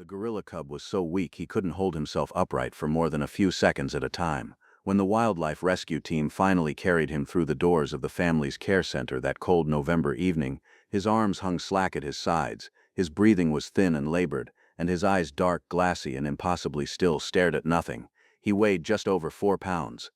The gorilla cub was so weak he couldn't hold himself upright for more than a few seconds at a time. When the wildlife rescue team finally carried him through the doors of the family's care center that cold November evening, his arms hung slack at his sides, his breathing was thin and labored, and his eyes dark, glassy, and impossibly still stared at nothing. He weighed just over 4 pounds.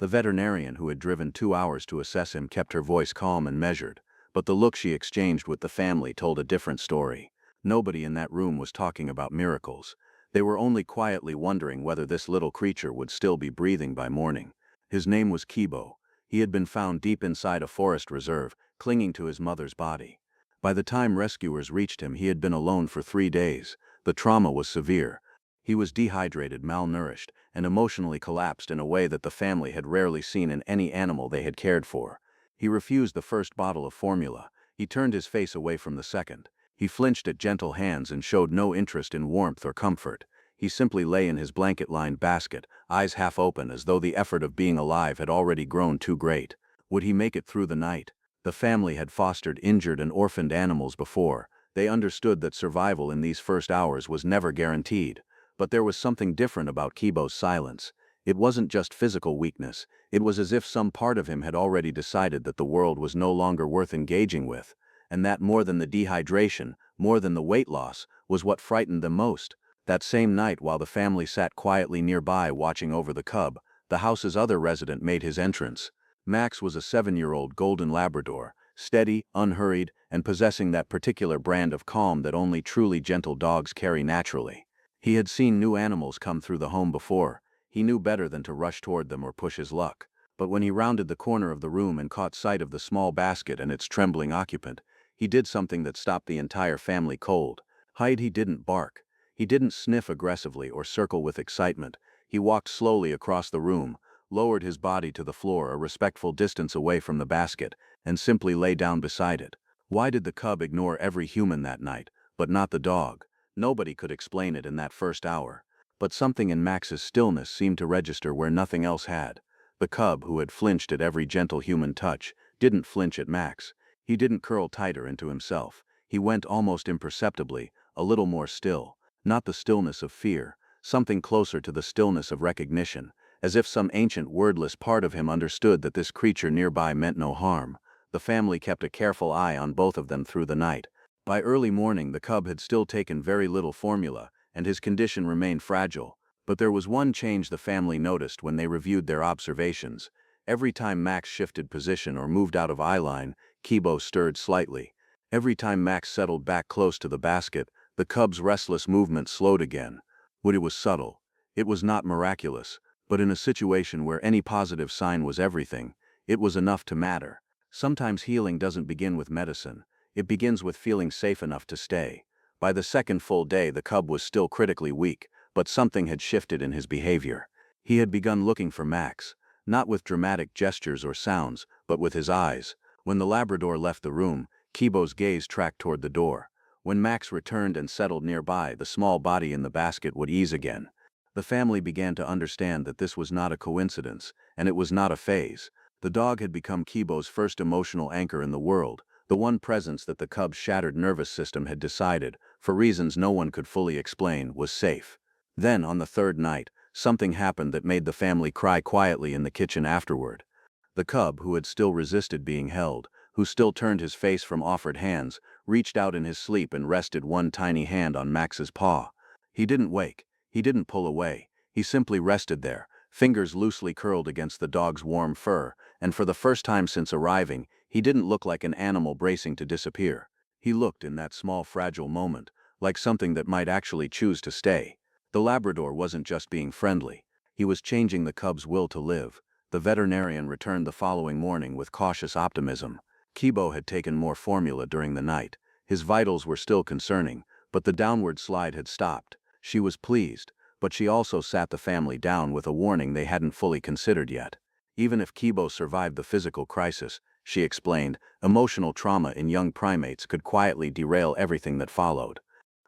The veterinarian who had driven 2 hours to assess him kept her voice calm and measured, but the look she exchanged with the family told a different story. Nobody in that room was talking about miracles. They were only quietly wondering whether this little creature would still be breathing by morning. His name was Kibo. He had been found deep inside a forest reserve, clinging to his mother's body. By the time rescuers reached him, he had been alone for 3 days. The trauma was severe. He was dehydrated, malnourished, and emotionally collapsed in a way that the family had rarely seen in any animal they had cared for. He refused the first bottle of formula. He turned his face away from the second. He flinched at gentle hands and showed no interest in warmth or comfort. He simply lay in his blanket-lined basket, eyes half open as though the effort of being alive had already grown too great. Would he make it through the night? The family had fostered injured and orphaned animals before. They understood that survival in these first hours was never guaranteed. But there was something different about Kibo's silence. It wasn't just physical weakness. It was as if some part of him had already decided that the world was no longer worth engaging with. And that more than the dehydration, more than the weight loss, was what frightened them most. That same night, while the family sat quietly nearby watching over the cub, the house's other resident made his entrance. Max was a 7-year-old golden Labrador, steady, unhurried, and possessing that particular brand of calm that only truly gentle dogs carry naturally. He had seen new animals come through the home before. He knew better than to rush toward them or push his luck. But when he rounded the corner of the room and caught sight of the small basket and its trembling occupant, he did something that stopped the entire family cold. He didn't bark. He didn't sniff aggressively or circle with excitement. He walked slowly across the room, lowered his body to the floor a respectful distance away from the basket, and simply lay down beside it. Why did the cub ignore every human that night, but not the dog? Nobody could explain it in that first hour. But something in Max's stillness seemed to register where nothing else had. The cub, who had flinched at every gentle human touch, didn't flinch at Max. He didn't curl tighter into himself. He went almost imperceptibly, a little more still. Not the stillness of fear, something closer to the stillness of recognition, as if some ancient wordless part of him understood that this creature nearby meant no harm. The family kept a careful eye on both of them through the night. By early morning, the cub had still taken very little formula, and his condition remained fragile. But there was one change the family noticed when they reviewed their observations. Every time Max shifted position or moved out of eye line, Kibo stirred slightly. Every time Max settled back close to the basket, the cub's restless movement slowed again. It was subtle. It was not miraculous, but in a situation where any positive sign was everything, it was enough to matter. Sometimes healing doesn't begin with medicine. It begins with feeling safe enough to stay. By the second full day, the cub was still critically weak, but something had shifted in his behavior. He had begun looking for Max, not with dramatic gestures or sounds, but with his eyes. When the Labrador left the room, Kibo's gaze tracked toward the door. When Max returned and settled nearby, the small body in the basket would ease again. The family began to understand that this was not a coincidence, and it was not a phase. The dog had become Kibo's first emotional anchor in the world, the one presence that the cub's shattered nervous system had decided, for reasons no one could fully explain, was safe. Then, on the third night, something happened that made the family cry quietly in the kitchen afterward. The cub, who had still resisted being held, who still turned his face from offered hands, reached out in his sleep and rested one tiny hand on Max's paw. He didn't wake. He didn't pull away. He simply rested there, fingers loosely curled against the dog's warm fur, and for the first time since arriving, he didn't look like an animal bracing to disappear. He looked, in that small fragile moment, like something that might actually choose to stay. The Labrador wasn't just being friendly. He was changing the cub's will to live. The veterinarian returned the following morning with cautious optimism. Kibo had taken more formula during the night. His vitals were still concerning, but the downward slide had stopped. She was pleased, but she also sat the family down with a warning they hadn't fully considered yet. Even if Kibo survived the physical crisis, she explained, emotional trauma in young primates could quietly derail everything that followed.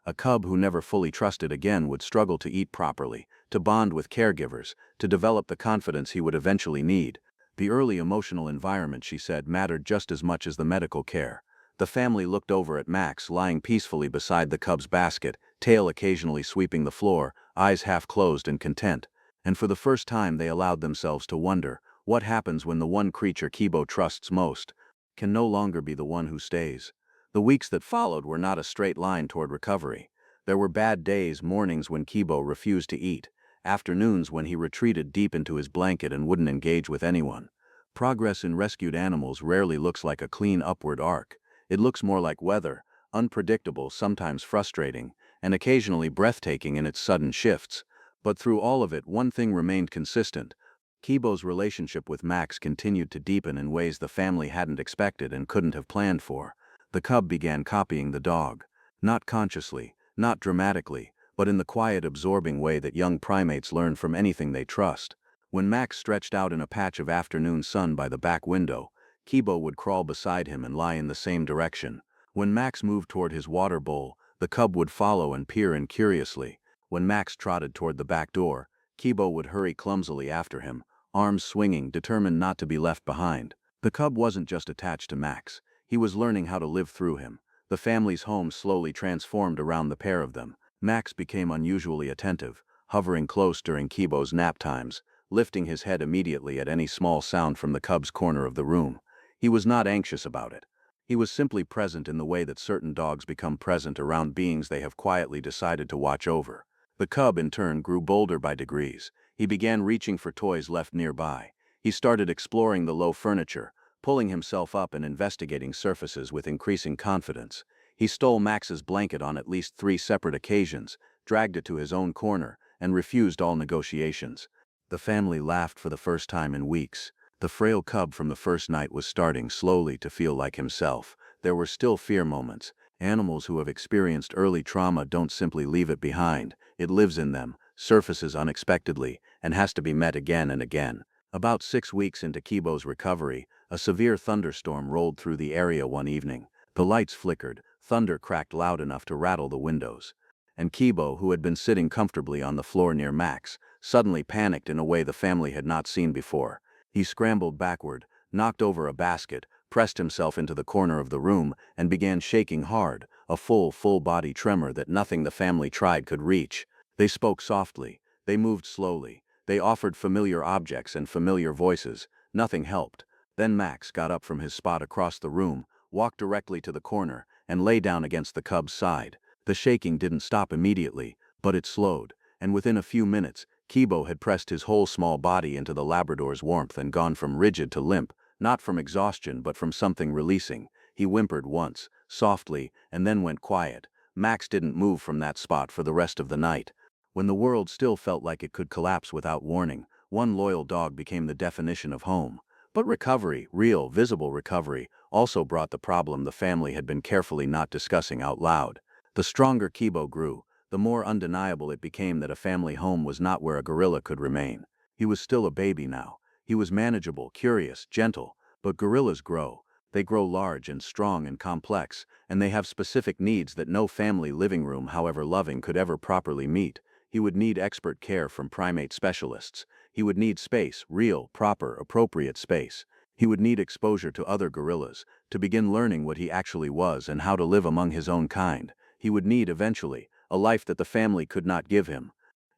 A cub who never fully trusted again would struggle to eat properly, to bond with caregivers, to develop the confidence he would eventually need. The early emotional environment, she said, mattered just as much as the medical care. The family looked over at Max lying peacefully beside the cub's basket, tail occasionally sweeping the floor, eyes half closed and content. And for the first time they allowed themselves to wonder, what happens when the one creature Kibo trusts most can no longer be the one who stays? The weeks that followed were not a straight line toward recovery. There were bad days, mornings when Kibo refused to eat, afternoons when he retreated deep into his blanket and wouldn't engage with anyone. Progress in rescued animals rarely looks like a clean upward arc. It looks more like weather, unpredictable, sometimes frustrating, and occasionally breathtaking in its sudden shifts. But through all of it, one thing remained consistent. Kibo's relationship with Max continued to deepen in ways the family hadn't expected and couldn't have planned for. The cub began copying the dog. Not consciously, not dramatically, but in the quiet, absorbing way that young primates learn from anything they trust. When Max stretched out in a patch of afternoon sun by the back window, Kibo would crawl beside him and lie in the same direction. When Max moved toward his water bowl, the cub would follow and peer in curiously. When Max trotted toward the back door, Kibo would hurry clumsily after him, arms swinging, determined not to be left behind. The cub wasn't just attached to Max. He was learning how to live through him. The family's home slowly transformed around the pair of them. Max became unusually attentive, hovering close during Kibo's nap times, lifting his head immediately at any small sound from the cub's corner of the room. He was not anxious about it. He was simply present in the way that certain dogs become present around beings they have quietly decided to watch over. The cub, in turn, grew bolder by degrees. He began reaching for toys left nearby. He started exploring the low furniture, pulling himself up and investigating surfaces with increasing confidence. He stole Max's blanket on at least 3 separate occasions, dragged it to his own corner, and refused all negotiations. The family laughed for the first time in weeks. The frail cub from the first night was starting slowly to feel like himself. There were still fear moments. Animals who have experienced early trauma don't simply leave it behind. It lives in them, surfaces unexpectedly, and has to be met again and again. About 6 weeks into Kibo's recovery, a severe thunderstorm rolled through the area one evening. The lights flickered, thunder cracked loud enough to rattle the windows. And Kibo, who had been sitting comfortably on the floor near Max, suddenly panicked in a way the family had not seen before. He scrambled backward, knocked over a basket, pressed himself into the corner of the room, and began shaking hard, a full-body tremor that nothing the family tried could reach. They spoke softly. They moved slowly. They offered familiar objects and familiar voices. Nothing helped. Then Max got up from his spot across the room, walked directly to the corner, and lay down against the cub's side. The shaking didn't stop immediately, but it slowed, and within a few minutes, Kibo had pressed his whole small body into the Labrador's warmth and gone from rigid to limp, not from exhaustion but from something releasing. He whimpered once, softly, and then went quiet. Max didn't move from that spot for the rest of the night. When the world still felt like it could collapse without warning, one loyal dog became the definition of home. But recovery, real, visible recovery, also brought the problem the family had been carefully not discussing out loud. The stronger Kibo grew, the more undeniable it became that a family home was not where a gorilla could remain. He was still a baby now. He was manageable, curious, gentle, but gorillas grow. They grow large and strong and complex, and they have specific needs that no family living room, however loving, could ever properly meet. He would need expert care from primate specialists. He would need space, real, proper, appropriate space. He would need exposure to other gorillas, to begin learning what he actually was and how to live among his own kind. He would need, eventually, a life that the family could not give him.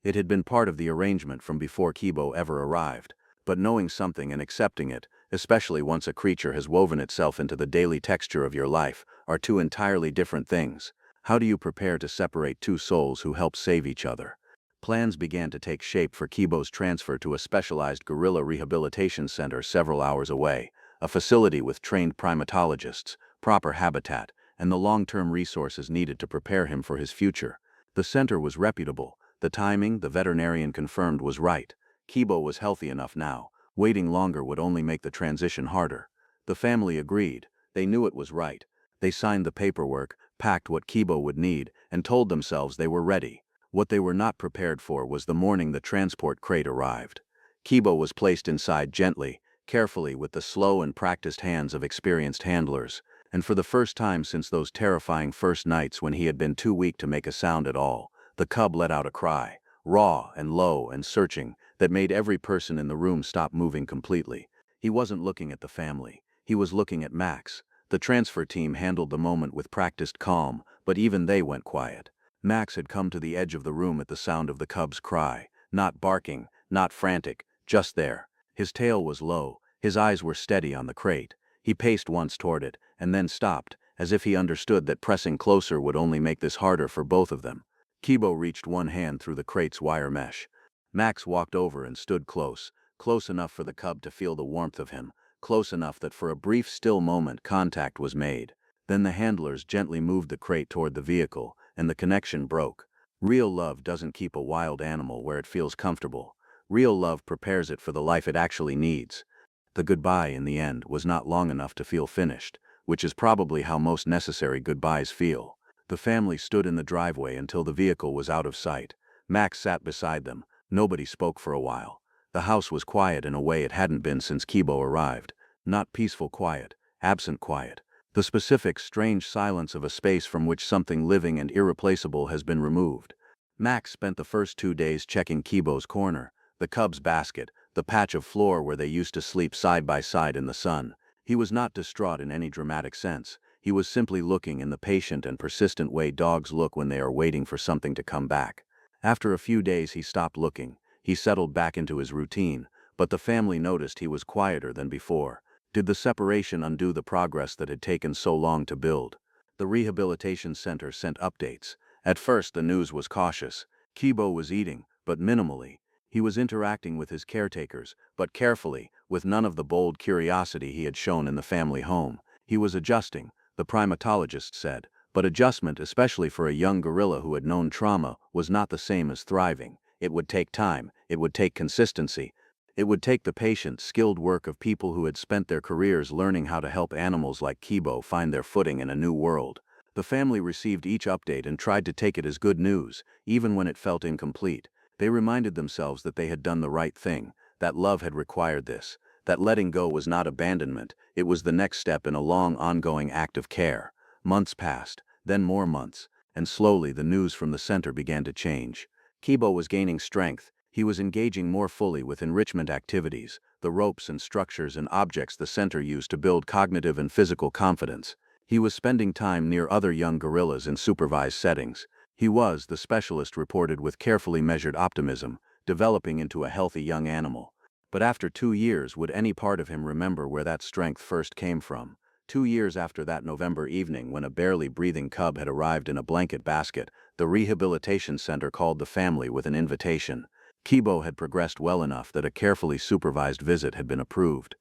It had been part of the arrangement from before Kibo ever arrived. But knowing something and accepting it, especially once a creature has woven itself into the daily texture of your life, are two entirely different things. How do you prepare to separate two souls who help save each other? Plans began to take shape for Kibo's transfer to a specialized gorilla rehabilitation center several hours away, a facility with trained primatologists, proper habitat, and the long-term resources needed to prepare him for his future. The center was reputable. The timing, the veterinarian confirmed, was right. Kibo was healthy enough now. Waiting longer would only make the transition harder. The family agreed. They knew it was right. They signed the paperwork, packed what Kibo would need, and told themselves they were ready. What they were not prepared for was the morning the transport crate arrived. Kibo was placed inside gently, carefully, with the slow and practiced hands of experienced handlers. And for the first time since those terrifying first nights when he had been too weak to make a sound at all, the cub let out a cry, raw and low and searching, that made every person in the room stop moving completely. He wasn't looking at the family. He was looking at Max. The transfer team handled the moment with practiced calm, but even they went quiet. Max had come to the edge of the room at the sound of the cub's cry, not barking, not frantic, just there. His tail was low, his eyes were steady on the crate. He paced once toward it, and then stopped, as if he understood that pressing closer would only make this harder for both of them. Kibo reached one hand through the crate's wire mesh. Max walked over and stood close, close enough for the cub to feel the warmth of him, close enough that for a brief still moment contact was made. Then the handlers gently moved the crate toward the vehicle, and the connection broke. Real love doesn't keep a wild animal where it feels comfortable. Real love prepares it for the life it actually needs. The goodbye, in the end, was not long enough to feel finished, which is probably how most necessary goodbyes feel. The family stood in the driveway until the vehicle was out of sight. Max sat beside them. Nobody spoke for a while. The house was quiet in a way it hadn't been since Kibo arrived. Not peaceful quiet, absent quiet. The specific, strange silence of a space from which something living and irreplaceable has been removed. Max spent the first 2 days checking Kibo's corner, the cub's basket, the patch of floor where they used to sleep side by side in the sun. He was not distraught in any dramatic sense. He was simply looking in the patient and persistent way dogs look when they are waiting for something to come back. After a few days he stopped looking. He settled back into his routine, but the family noticed he was quieter than before. Did the separation undo the progress that had taken so long to build? The rehabilitation center sent updates. At first the news was cautious. Kibo was eating, but minimally. He was interacting with his caretakers, but carefully, with none of the bold curiosity he had shown in the family home. He was adjusting, the primatologist said, but adjustment, especially for a young gorilla who had known trauma, was not the same as thriving. It would take time, it would take consistency. It would take the patient, skilled work of people who had spent their careers learning how to help animals like Kibo find their footing in a new world. The family received each update and tried to take it as good news, even when it felt incomplete. They reminded themselves that they had done the right thing, that love had required this, that letting go was not abandonment, it was the next step in a long, ongoing act of care. Months passed, then more months, and slowly the news from the center began to change. Kibo was gaining strength. He was engaging more fully with enrichment activities, the ropes and structures and objects the center used to build cognitive and physical confidence. He was spending time near other young gorillas in supervised settings. He was, the specialist reported with carefully measured optimism, developing into a healthy young animal. But after 2 years, would any part of him remember where that strength first came from? 2 years after that November evening when a barely breathing cub had arrived in a blanket basket, the rehabilitation center called the family with an invitation. Kibo had progressed well enough that a carefully supervised visit had been approved.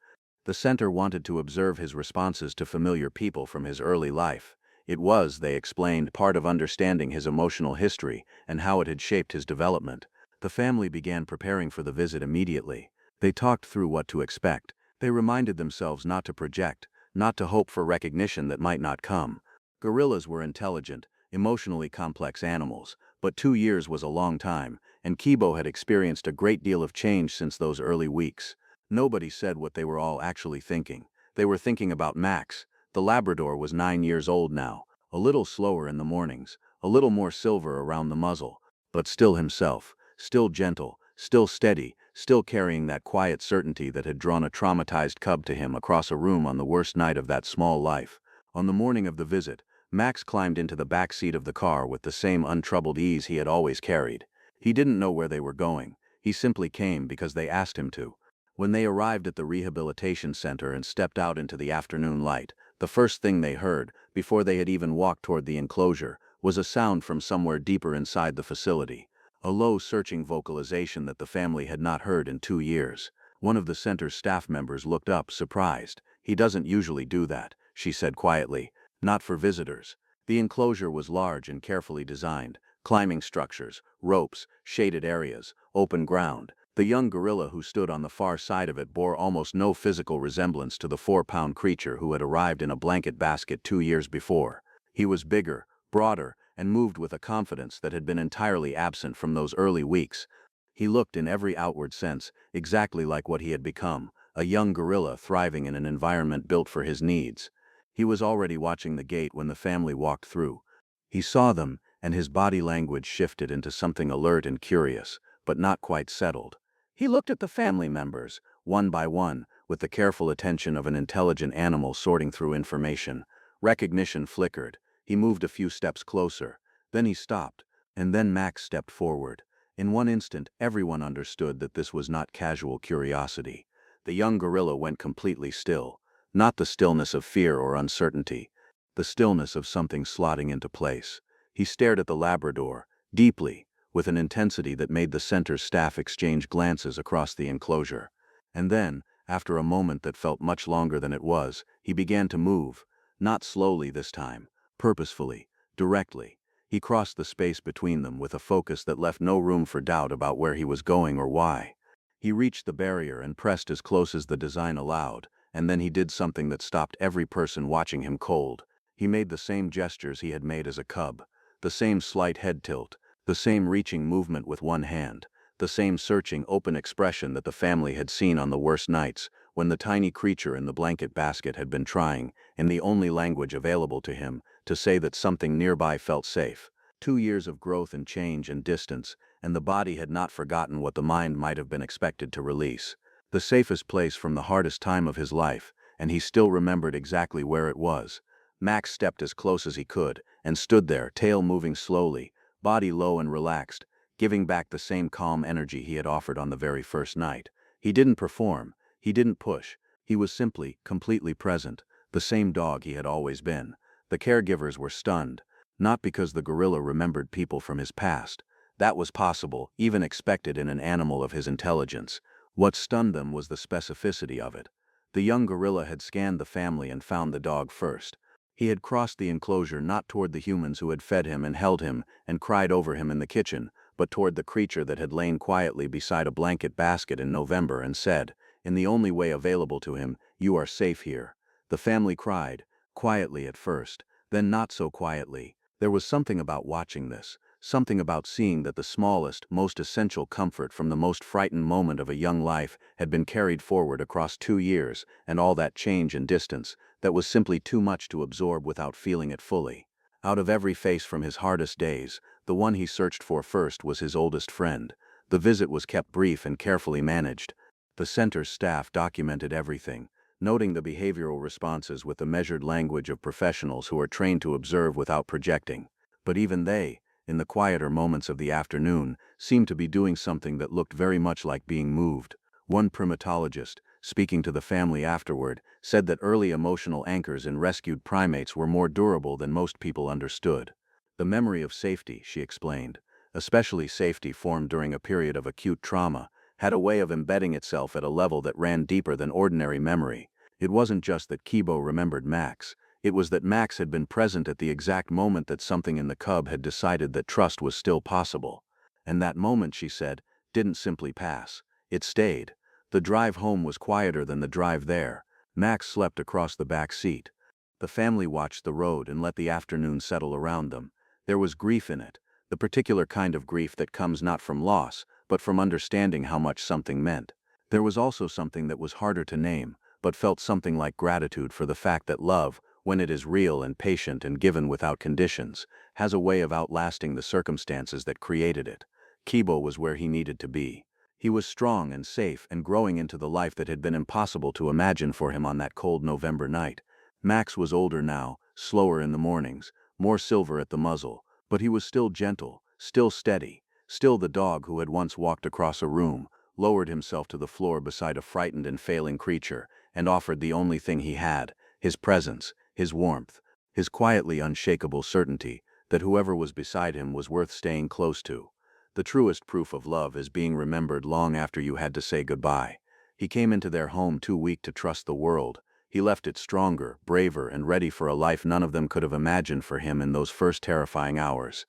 The center wanted to observe his responses to familiar people from his early life. It was, they explained, part of understanding his emotional history and how it had shaped his development. The family began preparing for the visit immediately. They talked through what to expect. They reminded themselves not to project, not to hope for recognition that might not come. Gorillas were intelligent, emotionally complex animals, but 2 years was a long time, and Kibo had experienced a great deal of change since those early weeks. Nobody said what they were all actually thinking. They were thinking about Max. The Labrador was 9 years old now, a little slower in the mornings, a little more silver around the muzzle, but still himself, still gentle, still steady, still carrying that quiet certainty that had drawn a traumatized cub to him across a room on the worst night of that small life. On the morning of the visit, Max climbed into the back seat of the car with the same untroubled ease he had always carried. He didn't know where they were going. He simply came because they asked him to. When they arrived at the rehabilitation center and stepped out into the afternoon light, the first thing they heard, before they had even walked toward the enclosure, was a sound from somewhere deeper inside the facility. A low, searching vocalization that the family had not heard in 2 years. One of the center's staff members looked up, surprised. "He doesn't usually do that," she said quietly. "Not for visitors." The enclosure was large and carefully designed. Climbing structures, ropes, shaded areas, open ground. The young gorilla who stood on the far side of it bore almost no physical resemblance to the 4-pound creature who had arrived in a blanket basket 2 years before. He was bigger, broader, and moved with a confidence that had been entirely absent from those early weeks. He looked in every outward sense exactly like what he had become, a young gorilla thriving in an environment built for his needs. He was already watching the gate when the family walked through. He saw them, and his body language shifted into something alert and curious, but not quite settled. He looked at the family members, one by one, with the careful attention of an intelligent animal sorting through information. Recognition flickered. He moved a few steps closer. Then he stopped. And then Max stepped forward. In one instant, everyone understood that this was not casual curiosity. The young gorilla went completely still, not the stillness of fear or uncertainty, the stillness of something slotting into place. He stared at the Labrador, deeply, with an intensity that made the center's staff exchange glances across the enclosure. And then, after a moment that felt much longer than it was, he began to move, not slowly this time, purposefully, directly. He crossed the space between them with a focus that left no room for doubt about where he was going or why. He reached the barrier and pressed as close as the design allowed, and then he did something that stopped every person watching him cold. He made the same gestures he had made as a cub, the same slight head tilt, the same reaching movement with one hand, the same searching, open expression that the family had seen on the worst nights, when the tiny creature in the blanket basket had been trying, in the only language available to him, to say that something nearby felt safe. 2 years of growth and change and distance, and the body had not forgotten what the mind might have been expected to release. The safest place from the hardest time of his life, and he still remembered exactly where it was. Max stepped as close as he could, and stood there, tail moving slowly, body low and relaxed, giving back the same calm energy he had offered on the very first night. He didn't perform, he didn't push, he was simply, completely present, the same dog he had always been. The caregivers were stunned, not because the gorilla remembered people from his past. That was possible, even expected in an animal of his intelligence. What stunned them was the specificity of it. The young gorilla had scanned the family and found the dog first. He had crossed the enclosure not toward the humans who had fed him and held him and cried over him in the kitchen, but toward the creature that had lain quietly beside a blanket basket in November and said, in the only way available to him, "You are safe here." The family cried, quietly at first, then not so quietly. There was something about watching this, something about seeing that the smallest, most essential comfort from the most frightened moment of a young life had been carried forward across 2 years, and all that change and distance, that was simply too much to absorb without feeling it fully. Out of every face from his hardest days, the one he searched for first was his oldest friend. The visit was kept brief and carefully managed. The center's staff documented everything, noting the behavioral responses with the measured language of professionals who are trained to observe without projecting. But even they, in the quieter moments of the afternoon, seemed to be doing something that looked very much like being moved. One primatologist, speaking to the family afterward, said that early emotional anchors in rescued primates were more durable than most people understood. The memory of safety, she explained, especially safety formed during a period of acute trauma, had a way of embedding itself at a level that ran deeper than ordinary memory. It wasn't just that Kibo remembered Max, it was that Max had been present at the exact moment that something in the cub had decided that trust was still possible. And that moment, she said, didn't simply pass. It stayed. The drive home was quieter than the drive there. Max slept across the back seat. The family watched the road and let the afternoon settle around them. There was grief in it, the particular kind of grief that comes not from loss, but from understanding how much something meant. There was also something that was harder to name, but felt something like gratitude for the fact that love, when it is real and patient and given without conditions, has a way of outlasting the circumstances that created it. Kibo was where he needed to be. He was strong and safe and growing into the life that had been impossible to imagine for him on that cold November night. Max was older now, slower in the mornings, more silver at the muzzle, but he was still gentle, still steady, still the dog who had once walked across a room, lowered himself to the floor beside a frightened and failing creature, and offered the only thing he had, his presence, his warmth, his quietly unshakable certainty that whoever was beside him was worth staying close to. The truest proof of love is being remembered long after you had to say goodbye. He came into their home too weak to trust the world. He left it stronger, braver, and ready for a life none of them could have imagined for him in those first terrifying hours.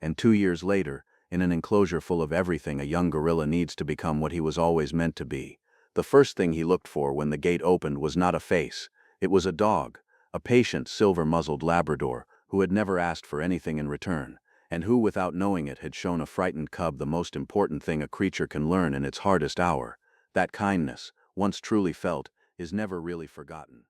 And 2 years later, in an enclosure full of everything a young gorilla needs to become what he was always meant to be. The first thing he looked for when the gate opened was not a face. It was a dog, a patient, silver-muzzled Labrador who had never asked for anything in return, and who, without knowing it, had shown a frightened cub the most important thing a creature can learn in its hardest hour. That kindness, once truly felt, is never really forgotten.